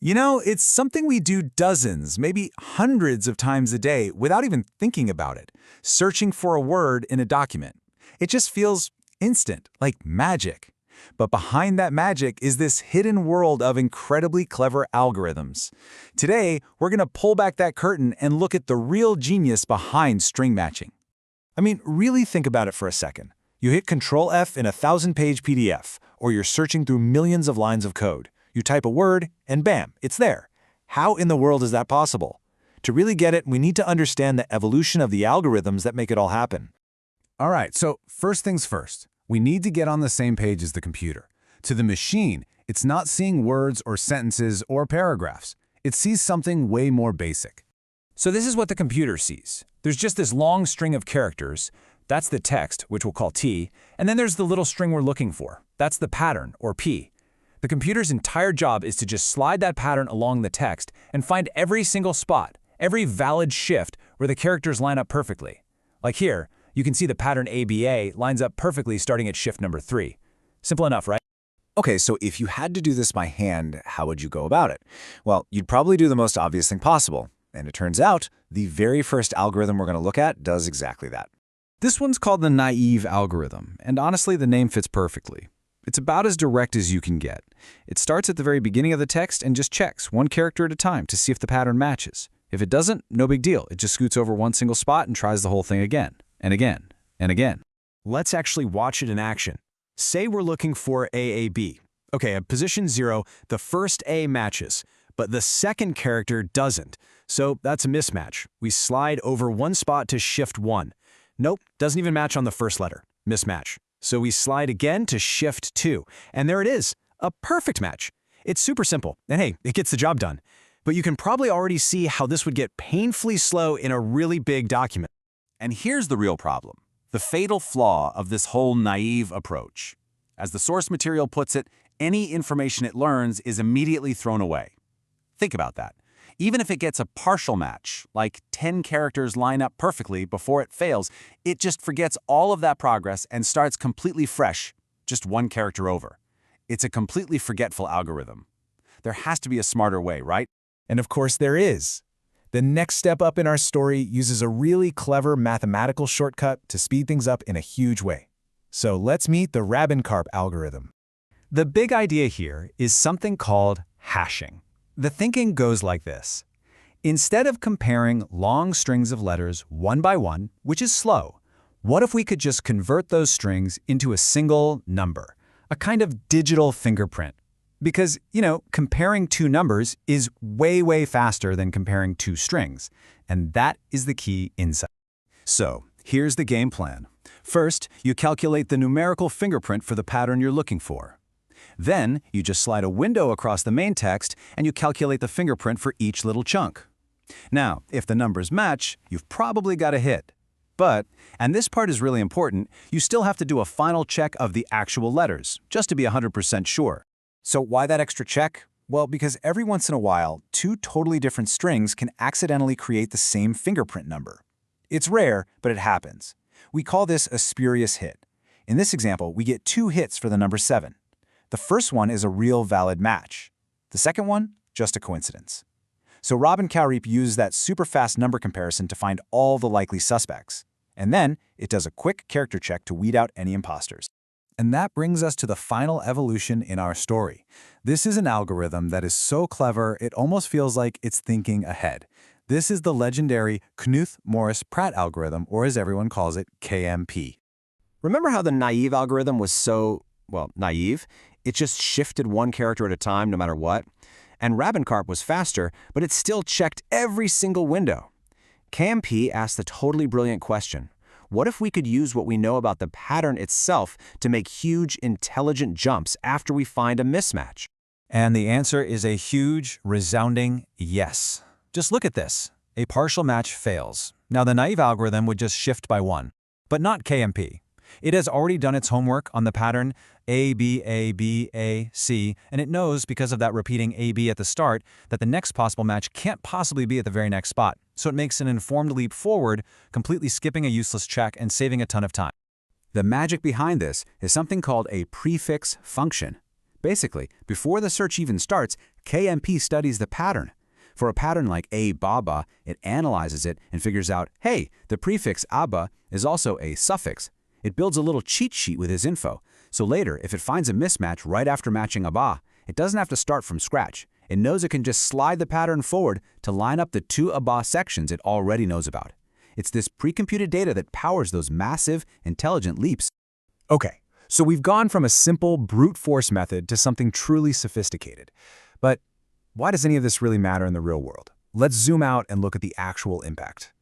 You know, it's something we do dozens, maybe hundreds of times a day without even thinking about it, searching for a word in a document. It just feels instant, like magic. But behind that magic is this hidden world of incredibly clever algorithms. Today, we're going to pull back that curtain and look at the real genius behind string matching. I mean, really think about it for a second. You hit Control F in a 1,000-page PDF, or you're searching through millions of lines of code. You type a word, and bam, it's there. How in the world is that possible? To really get it, we need to understand the evolution of the algorithms that make it all happen. All right, so first things first. We need to get on the same page as the computer. To the machine, it's not seeing words or sentences or paragraphs. It sees something way more basic. So this is what the computer sees. There's just this long string of characters. That's the text, which we'll call T, and then there's the little string we're looking for. That's the pattern, or P. The computer's entire job is to just slide that pattern along the text and find every single spot, every valid shift where the characters line up perfectly. Like here, you can see the pattern ABA lines up perfectly starting at shift number 3. Simple enough, right? Okay, so if you had to do this by hand, how would you go about it? Well, you'd probably do the most obvious thing possible. And it turns out, the very first algorithm we're going to look at does exactly that. This one's called the naive algorithm, and honestly, the name fits perfectly. It's about as direct as you can get. It starts at the very beginning of the text and just checks one character at a time to see if the pattern matches. If it doesn't, no big deal. It just scoots over one single spot and tries the whole thing again, and again, and again. Let's actually watch it in action. Say we're looking for AAB. Okay, at position 0, the first A matches, but the second character doesn't. So that's a mismatch. We slide over one spot to shift 1. Nope, doesn't even match on the first letter. Mismatch. So we slide again to shift 2. And there it is, a perfect match. It's super simple, and hey, it gets the job done. But you can probably already see how this would get painfully slow in a really big document. And here's the real problem, the fatal flaw of this whole naive approach. As the source material puts it, any information it learns is immediately thrown away. Think about that. Even if it gets a partial match, like 10 characters line up perfectly before it fails, it just forgets all of that progress and starts completely fresh, just one character over. It's a completely forgetful algorithm. There has to be a smarter way, right? And of course there is. The next step up in our story uses a really clever mathematical shortcut to speed things up in a huge way. So let's meet the Rabin-Karp algorithm. The big idea here is something called hashing. The thinking goes like this. Instead of comparing long strings of letters one by one, which is slow, what if we could just convert those strings into a single number, a kind of digital fingerprint? Because, comparing two numbers is way faster than comparing two strings, and that is the key insight. So, here's the game plan. First, you calculate the numerical fingerprint for the pattern you're looking for. Then, you just slide a window across the main text and you calculate the fingerprint for each little chunk. Now, if the numbers match, you've probably got a hit. But, and this part is really important, you still have to do a final check of the actual letters, just to be 100% sure. So why that extra check? Well, because every once in a while, two totally different strings can accidentally create the same fingerprint number. It's rare, but it happens. We call this a spurious hit. In this example, we get 2 hits for the number 7. The first one is a real valid match. The second one, just a coincidence. So Rabin-Karp used that super fast number comparison to find all the likely suspects. And then it does a quick character check to weed out any imposters. And that brings us to the final evolution in our story. This is an algorithm that is so clever it almost feels like it's thinking ahead. This is the legendary Knuth-Morris-Pratt algorithm, or as everyone calls it, KMP. Remember how the naive algorithm was so, naive? It just shifted one character at a time no matter what. And Rabin-Karp was faster, but it still checked every single window. KMP asked the totally brilliant question. What if we could use what we know about the pattern itself to make huge, intelligent jumps after we find a mismatch? And the answer is a huge, resounding yes. Just look at this. A partial match fails. Now the naive algorithm would just shift by 1, but not KMP. It has already done its homework on the pattern A, B, A, B, A, C, and it knows, because of that repeating A, B at the start, that the next possible match can't possibly be at the very next spot. So it makes an informed leap forward, completely skipping a useless check and saving a ton of time. The magic behind this is something called a prefix function. Basically, before the search even starts, KMP studies the pattern. For a pattern like a baba, it analyzes it and figures out, hey, the prefix aba is also a suffix. It builds a little cheat sheet with his info. So later, if it finds a mismatch right after matching aba, it doesn't have to start from scratch. It knows it can just slide the pattern forward to line up the two aba sections it already knows about. It's this pre-computed data that powers those massive, intelligent leaps. Okay, so we've gone from a simple brute force method to something truly sophisticated. But why does any of this really matter in the real world? Let's zoom out and look at the actual impact.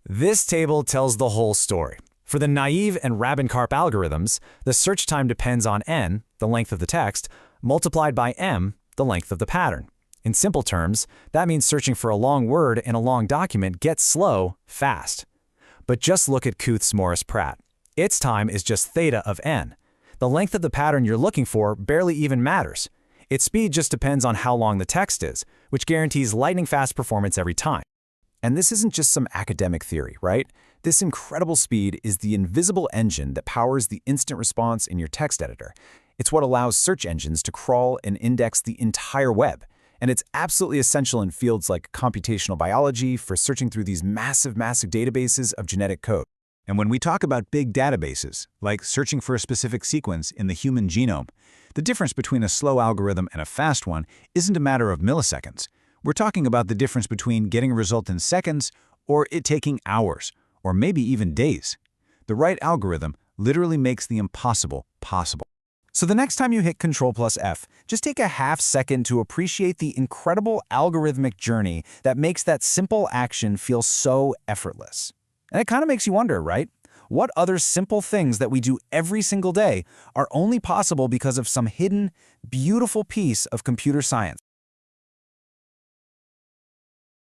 This table tells the whole story. For the naive and Rabin-Karp algorithms, the search time depends on n, the length of the text, multiplied by m, the length of the pattern. In simple terms, that means searching for a long word in a long document gets slow fast. But just look at Kuth's-Morris-Pratt. Its time is just theta of n. The length of the pattern you're looking for barely even matters. Its speed just depends on how long the text is, which guarantees lightning-fast performance every time. And this isn't just some academic theory, right? This incredible speed is the invisible engine that powers the instant response in your text editor. It's what allows search engines to crawl and index the entire web. And it's absolutely essential in fields like computational biology for searching through these massive databases of genetic code. And when we talk about big databases, like searching for a specific sequence in the human genome, the difference between a slow algorithm and a fast one isn't a matter of milliseconds. We're talking about the difference between getting a result in seconds or it taking hours, or maybe even days. The right algorithm literally makes the impossible possible. So the next time you hit Ctrl+F, just take a half second to appreciate the incredible algorithmic journey that makes that simple action feel so effortless. And it kind of makes you wonder, right? What other simple things that we do every single day are only possible because of some hidden, beautiful piece of computer science?